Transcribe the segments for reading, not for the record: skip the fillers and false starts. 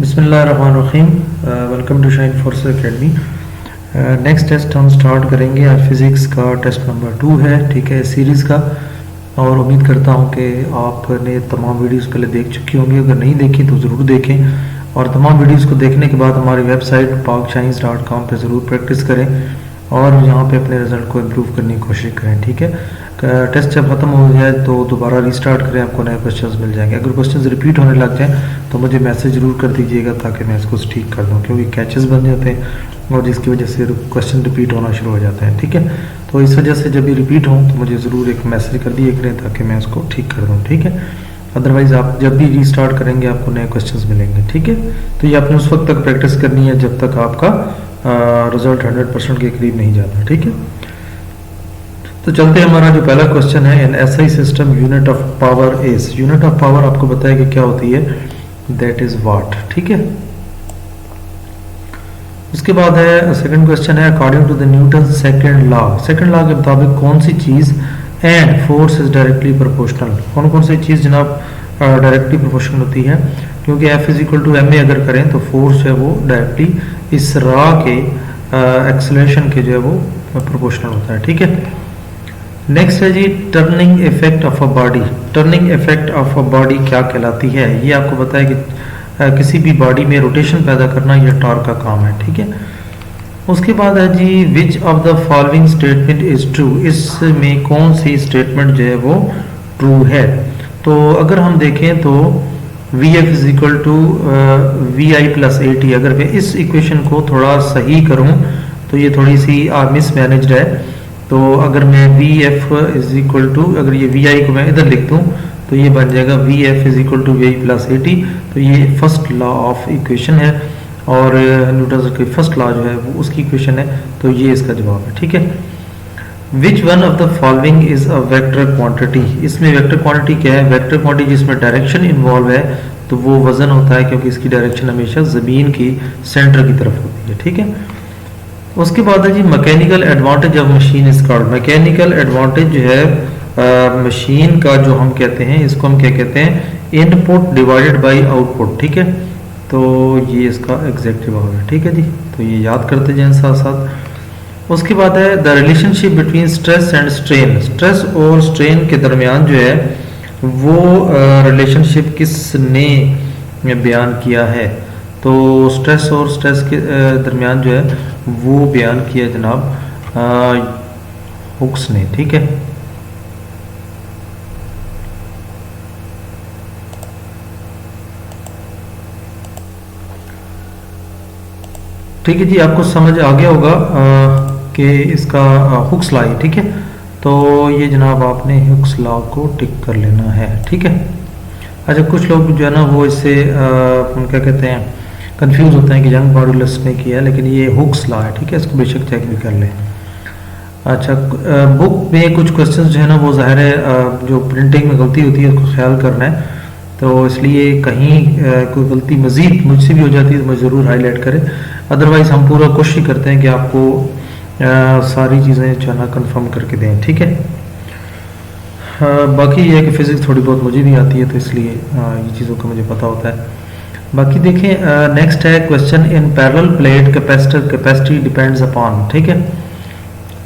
बिस्मिल्लाहिर्रहमानिर्रहीम। Welcome to shine force academy. Next test हम start करेंगे। आज फिज़िक्स का टेस्ट नंबर 2 है, ठीक है, सीरीज़ का। और उम्मीद करता हूँ कि आपने तमाम वीडियोस पहले देख चुकी होंगी। अगर नहीं देखी तो ज़रूर देखें, और तमाम वीडियोस को देखने के बाद हमारी वेबसाइट pakscience.com पे ज़रूर प्रैक्टिस करें और यहाँ पे अपने रिज़ल्ट को इम्प्रूव करने की कोशिश करें, ठीक है। टेस्ट जब ख़त्म हो जाए तो दोबारा रीस्टार्ट करें, आपको नए क्वेश्चंस मिल जाएंगे। अगर क्वेश्चंस रिपीट होने लग जाएं तो मुझे मैसेज ज़रूर कर दीजिएगा ताकि मैं इसको ठीक कर दूं, क्योंकि कैचेस बन जाते हैं और जिसकी वजह से क्वेश्चन रिपीट होना शुरू हो जाते हैं, ठीक है। तो इस वजह से जब भी रिपीट हो तो मुझे ज़रूर एक मैसेज कर दिए करें ताकि मैं इसको ठीक कर दूँ, ठीक है। अदरवाइज़ आप जब भी रीस्टार्ट करेंगे आपको नए क्वेश्चंस मिलेंगे, ठीक है। तो ये आपने उस वक्त तक प्रैक्टिस करनी है जब तक आपका रिजल्ट 100% के करीब नहीं जाता, ठीक है। तो चलते हैं, हमारा जो पहला क्वेश्चन है, an SI system unit of power is. Unit of power आपको बताया कि क्या होती है, दैट इज वाट, ठीक है। उसके बाद है सेकंड क्वेश्चन है, according to the Newton second law. Second law के मुताबिक कौन सी चीज and force is directly proportional. कौन कौन सी चीज जनाब डायरेक्टली प्रोपोर्शनल होती है, क्योंकि F is equal to M A अगर करें तो फोर्स है वो डायरेक्टली इस रॉ के एक्सेलरेशन के जो है वो प्रोपोर्शनल होता है, ठीक है। नेक्स्ट है जी, turning effect of a body. Turning effect of a body क्या कहलाती है। ये आपको बताया कि किसी भी बॉडी में रोटेशन पैदा करना ये टॉर्क का काम है, ठीक है। उसके बाद है जी, which of the following statement is true. इसमें कौन सी स्टेटमेंट जो है वो ट्रू है। तो अगर हम देखें तो V F is equal to V I plus A T. अगर मैं इस इक्वेशन को थोड़ा सही करूं तो ये थोड़ी सी मिसमैनेज्ड है। तो अगर मैं V F is equal to, अगर ये वी आई को मैं इधर लिख दूं तो ये बन जाएगा V F is equal to V I plus A T. तो ये फर्स्ट लॉ ऑफ इक्वेशन है और न्यूटन की फर्स्ट लॉ जो है वो उसकी इक्वेशन है, तो ये इसका जवाब है, ठीक है। Which one of the following is a vector quantity. इसमें वेक्टर क्वांटिटी क्या है, वेक्टर क्वांटिटी जिसमें डायरेक्शन इन्वॉल्व है तो वो वजन होता है, क्योंकि इसकी डायरेक्शन हमेशा जमीन की सेंटर की तरफ होती है, ठीक है। उसके बाद है जी, mechanical advantage of machine is called. Mechanical advantage जो है मशीन का जो हम कहते हैं, इसको हम क्या कहते हैं, इनपुट डिवाइडेड बाय आउटपुट, ठीक है। तो ये इसका एग्जैक्ट जवाब है, ठीक है जी। तो ये याद करते जाएं साथ साथ। उसके बाद है the relationship between stress and strain. Stress और स्ट्रेन के दरमियान जो है वो रिलेशनशिप किसने बयान किया है। तो स्ट्रेस और स्ट्रेस के दरमियान जो है वो बयान किया जनाब हुक्स ने, ठीक है। ठीक है जी, आपको समझ आ गया होगा कि इसका हुक्स लॉ है, ठीक है। तो ये जनाब आपने हुक्स लॉ को टिक कर लेना है, ठीक है। अच्छा, कुछ लोग जो है ना वो इससे क्या कहते हैं कंफ्यूज होते हैं कि यंग मॉड्यूलस ने किया है, लेकिन ये हुक्स लॉ है, ठीक है। इसको बेशक चेक भी कर लें। अच्छा, बुक में कुछ क्वेश्चंस जो है ना वो ज़ाहिर है जो प्रिंटिंग में गलती होती है उसको ख्याल करना है, तो इसलिए कहीं कोई गलती मज़ीद मुझसे भी हो जाती है तो मुझे ज़रूर हाईलाइट करें। अदरवाइज़ हम पूरा कोशिश करते हैं कि आपको सारी चीज़ें जो है ना कन्फर्म करके दें, ठीक है। बाकी ये है कि फ़िज़िक्स थोड़ी बहुत मुझे भी आती है तो इसलिए ये चीज़ों का मुझे पता होता है। बाकी देखें, नेक्स्ट है question, in parallel plate capacitor capacity depends upon, ठीक है।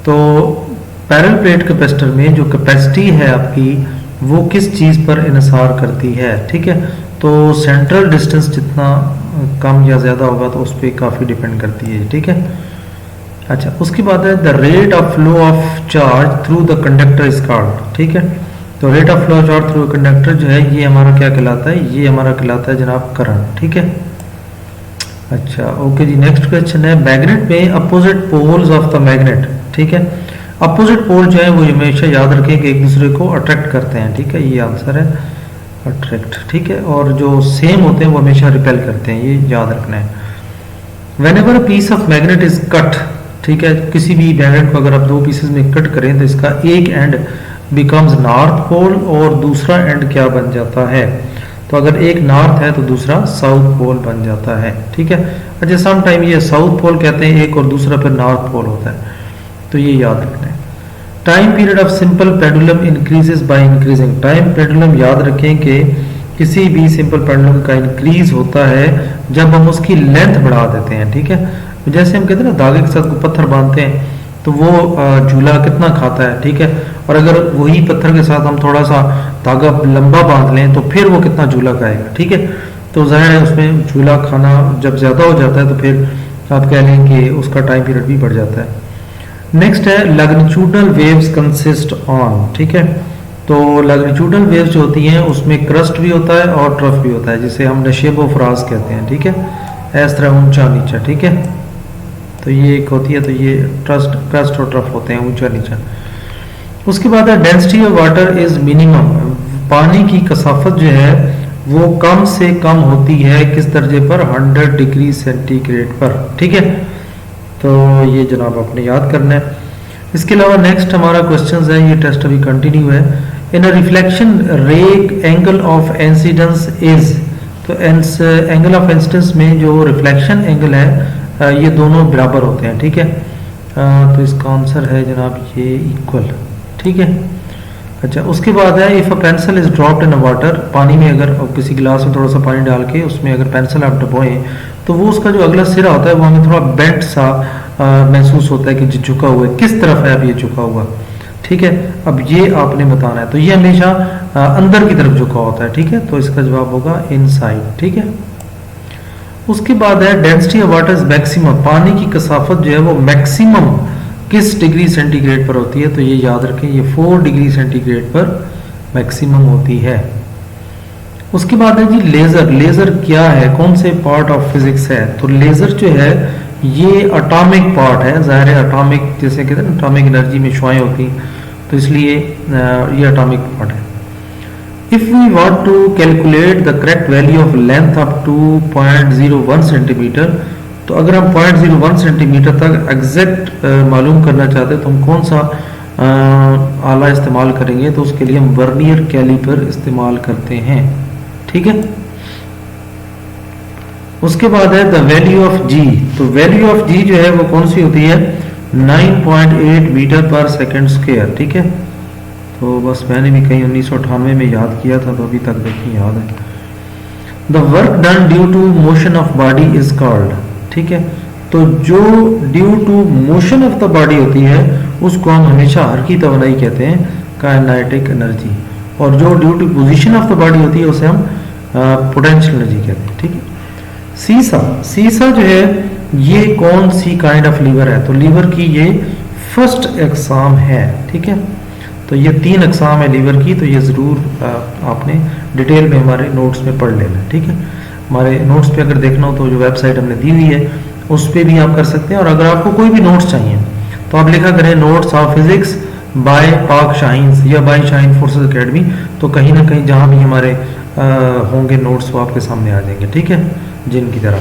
तो पैरेलल प्लेट कैपेसिटर में जो कैपेसिटी है आपकी वो किस चीज़ पर इन्हिसार करती है, ठीक है। तो सेंट्रल डिस्टेंस जितना कम या ज़्यादा होगा तो उस पर काफ़ी डिपेंड करती है, ठीक है। अच्छा, उसके बाद है the rate of flow of charge through the conductor is called, ठीक है। तो rate of flow charge through conductor जो है ये हमारा क्या कहलाता है, ये हमारा कहलाता है जनाब करंट, ठीक है। अच्छा, ओके जी। नेक्स्ट क्वेश्चन है, मैग्नेट में opposite poles of the magnet, ठीक है। अपोजिट पोल जो है वो हमेशा याद रखें कि एक दूसरे को अट्रैक्ट करते हैं, ठीक है। ये आंसर है अट्रैक्ट, ठीक है। और जो सेम होते हैं वो हमेशा रिपेल करते हैं, ये याद रखना है। Whenever a piece of magnet is cut, ठीक है, किसी भी मैग्नेट को अगर आप दो पीसेस में कट करें तो इसका एक एंड बिकम्स नॉर्थ पोल और दूसरा एंड क्या बन जाता है। तो अगर एक नॉर्थ है तो दूसरा साउथ पोल बन जाता है, ठीक है। अच्छा, सम टाइम ये साउथ पोल कहते हैं एक और दूसरा फिर नॉर्थ पोल होता है, तो ये याद रखना है। Time period of simple pendulum increases by increasing. Time pendulum याद रखें कि किसी भी सिंपल पेंडुलम का इंक्रीज होता है जब हम उसकी लेंथ बढ़ा देते हैं, ठीक है। जैसे हम कहते हैं ना धागे के साथ पत्थर बांधते हैं तो वो झूला कितना खाता है, ठीक है। और अगर वही पत्थर के साथ हम थोड़ा सा धागा लंबा बांध लें तो फिर वो कितना झूला खाएगा, ठीक है। तो जाहिर है उसमें झूला खाना जब ज़्यादा हो जाता है तो फिर आप कह लें कि उसका टाइम पीरियड भी बढ़ जाता है। नेक्स्ट है लैग्नीट्यूडनल वेव्स कंसिस्ट ऑन, ठीक है। तो लैग्नीट्यूडनल वेव्स जो होती हैं उसमें क्रस्ट भी होता है और ट्रफ भी होता है, जिसे हम नशेबो फराज कहते हैं, ठीक है। इस तरह ऊंचा नीचा, ठीक है। तो ये एक होती है, तो ये क्रस्ट और ट्रफ होते हैं, ऊंचा नीचा। उसके बाद है density of water is minimum, पानी की कसाफत जो है वो कम से कम होती है किस दर्जे पर, 100 डिग्री सेंटीग्रेड पर, ठीक है। तो ये जनाब आपने याद करना है। इसके अलावा नेक्स्ट हमारा क्वेश्चन है, ये टेस्ट अभी कंटिन्यू है। इन अ रिफ्लेक्शन रे एंगल ऑफ इंसिडेंस इज, तो एंगल ऑफ इंसिडेंस में जो रिफ्लेक्शन एंगल है ये दोनों बराबर होते हैं, ठीक है। तो इसका आंसर है जनाब ये इक्वल, ठीक है। अच्छा, उसके बाद है if a pencil is dropped in water, पानी में अगर किसी गिलास में थोड़ा सा पानी डाल के उसमें अगर पेंसिल आप डुबोएं तो वो उसका जो अगला सिरा होता है वो हमें थोड़ा बेंट सा महसूस होता है कि झुका हुआ है, किस तरफ है अब ये झुका हुआ, ठीक है। अब ये आपने बताना है, तो ये हमेशा अंदर की तरफ झुका होता है, ठीक है। तो इसका जवाब होगा इनसाइड, ठीक है। उसके बाद है density of water is maximum, पानी की कसाफत जो है वो मैक्सिमम किस डिग्री सेंटीग्रेड पर होती है, तो ये याद रखें ये 4 डिग्री सेंटीग्रेड पर मैक्सिमम होती है। उसके बाद है जी लेजर, लेजर क्या है, कौन से पार्ट ऑफ फिजिक्स है, तो लेजर जो है ये एटॉमिक पार्ट है, जाहिर है एटॉमिक जैसे कहते हैं ना एटॉमिक एनर्जी में शुआएं होती हैं, तो इसलिए ये एटॉमिक पार्ट है। If we want to calculate the correct value of length up to 0.01 centimetre, तो अगर हम 0.01 सेंटीमीटर तक एग्जैक्ट मालूम करना चाहते हैं तो हम कौन सा आला इस्तेमाल करेंगे, तो उसके लिए हम वर्नियर कैलिपर इस्तेमाल करते हैं, ठीक है। उसके बाद है द वैल्यू ऑफ जी, तो वैल्यू ऑफ जी जो है वो कौन सी होती है, 9.8 मीटर पर सेकेंड स्क्वायर, ठीक है। तो बस मैंने भी कहीं 1998 में याद किया था, तो अभी तक देखिए याद है। The work done due to motion of body is called, ठीक है। तो जो due to motion of the body होती है उसको हम हमेशा हरकी तवानाई कहते हैं, काइनेटिक एनर्जी, और जो due to position of the body होती है उसे हम पोटेंशियल एनर्जी कहते हैं, ठीक है। सीसा, सीसा जो है ये कौन सी काइंड ऑफ लीवर है, तो लीवर की ये फर्स्ट एग्जाम है, ठीक है। तो ये 3 अकसाम है लीवर की, तो ये ज़रूर आपने डिटेल में हमारे नोट्स में पढ़ लेना है, ठीक है। हमारे नोट्स पे अगर देखना हो तो जो वेबसाइट हमने दी हुई है उस पर भी आप कर सकते हैं, और अगर आपको कोई भी नोट्स चाहिए तो आप लिखा करें नोट्स ऑफ फिजिक्स बाय पाक शाहीन या बाय शाहीन फोर्सेस एकेडमी, तो कहीं ना कहीं जहाँ भी हमारे होंगे नोट्स वो आपके सामने आ जाएंगे, ठीक है, जिनकी तरह।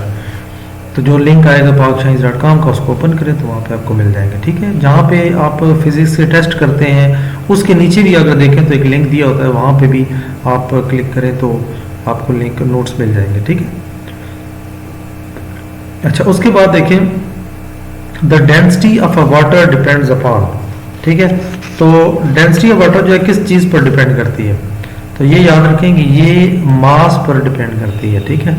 तो जो लिंक आएगा pakshines.com का उसको ओपन करें तो वहाँ पे आपको मिल जाएंगे, ठीक है। जहाँ पे आप फिजिक्स के टेस्ट करते हैं उसके नीचे भी अगर देखें तो एक लिंक दिया होता है, वहाँ पे भी आप क्लिक करें तो आपको लिंक नोट्स मिल जाएंगे, ठीक है। अच्छा, उसके बाद देखें the density of a water depends upon, ठीक है। तो डेंसिटी ऑफ वाटर जो है किस चीज़ पर डिपेंड करती है, तो ये याद रखें कि ये मास पर डिपेंड करती है, ठीक है।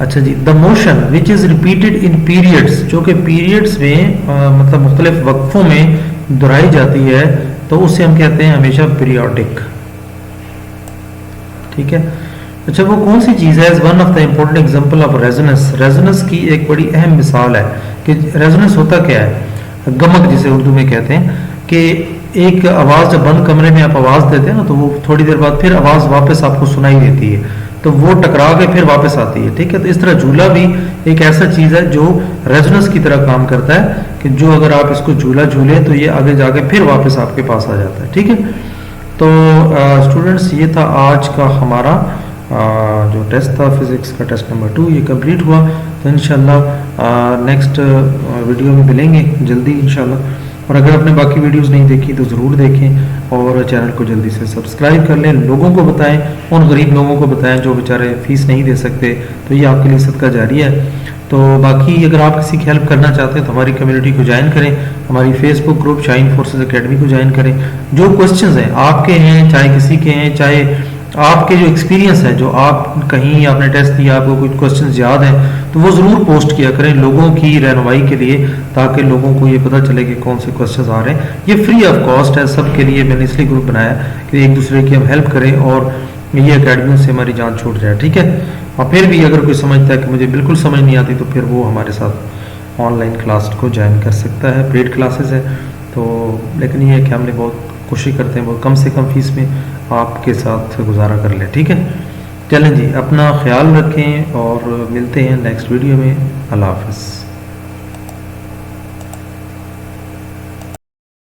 अच्छा जी, the motion which is repeated in periods, जो कि पीरियड्स में मतलब मुख्तलिफ वक्फों में दोहराई जाती है, तो उसे हम कहते हैं हमेशा पीरियोडिक, ठीक है। अच्छा, वो कौन सी चीज़ है, is one of the important example of resonance, resonance की एक बड़ी अहम मिसाल है कि रेजोनेंस होता क्या है, गमक जिसे उर्दू में कहते हैं, कि एक आवाज़ जब बंद कमरे में आप आवाज़ देते हैं ना तो वो थोड़ी देर बाद फिर आवाज़ वापस आपको सुनाई देती है, तो वो टकरा के फिर वापस आती है, ठीक है। तो इस तरह झूला भी एक ऐसा चीज़ है जो रेजोनेंस की तरह काम करता है, कि जो अगर आप इसको झूला झूले तो ये आगे जाके फिर वापस आपके पास आ जाता है, ठीक है। तो स्टूडेंट्स ये था आज का हमारा जो टेस्ट था फिजिक्स का, टेस्ट नंबर 2 ये कंप्लीट हुआ। तो इंशाल्लाह नेक्स्ट वीडियो में मिलेंगे जल्दी इंशाल्लाह, और अगर आपने बाकी वीडियोस नहीं देखी तो ज़रूर देखें और चैनल को जल्दी से सब्सक्राइब कर लें, लोगों को बताएं, उन गरीब लोगों को बताएं जो बेचारे फीस नहीं दे सकते, तो ये आपके लिए सदका जारी है। तो बाकी अगर आप किसी की हेल्प करना चाहते हैं तो हमारी कम्युनिटी को ज्वाइन करें, हमारी Facebook group Shaheen forces academy को ज्वाइन करें। जो क्वेश्चंस हैं आपके हैं, चाहे किसी के हैं, चाहे आपके जो एक्सपीरियंस है, जो आप कहीं आपने टेस्ट दिया, आपको कुछ क्वेश्चंस याद हैं, तो वो ज़रूर पोस्ट किया करें लोगों की रहनुमाई के लिए, ताकि लोगों को ये पता चले कि कौन से क्वेश्चंस आ रहे हैं। ये फ्री ऑफ कॉस्ट है सबके लिए, मैंने इसलिए ग्रुप बनाया कि एक दूसरे की हम हेल्प करें और ये अकेडमियों से हमारी जान छूट जाए, ठीक है। और फिर भी अगर कोई समझता है कि मुझे बिल्कुल समझ नहीं आती, तो फिर वो हमारे साथ ऑनलाइन क्लास को ज्वाइन कर सकता है। पेड क्लासेस है तो, लेकिन ये है कि हमने बहुत कोशिश करते हैं बहुत कम से कम फीस में आपके साथ गुजारा कर लें, ठीक है। चलें जी, अपना ख्याल रखें और मिलते हैं नेक्स्ट वीडियो में। अल्लाह हाफ़िज़।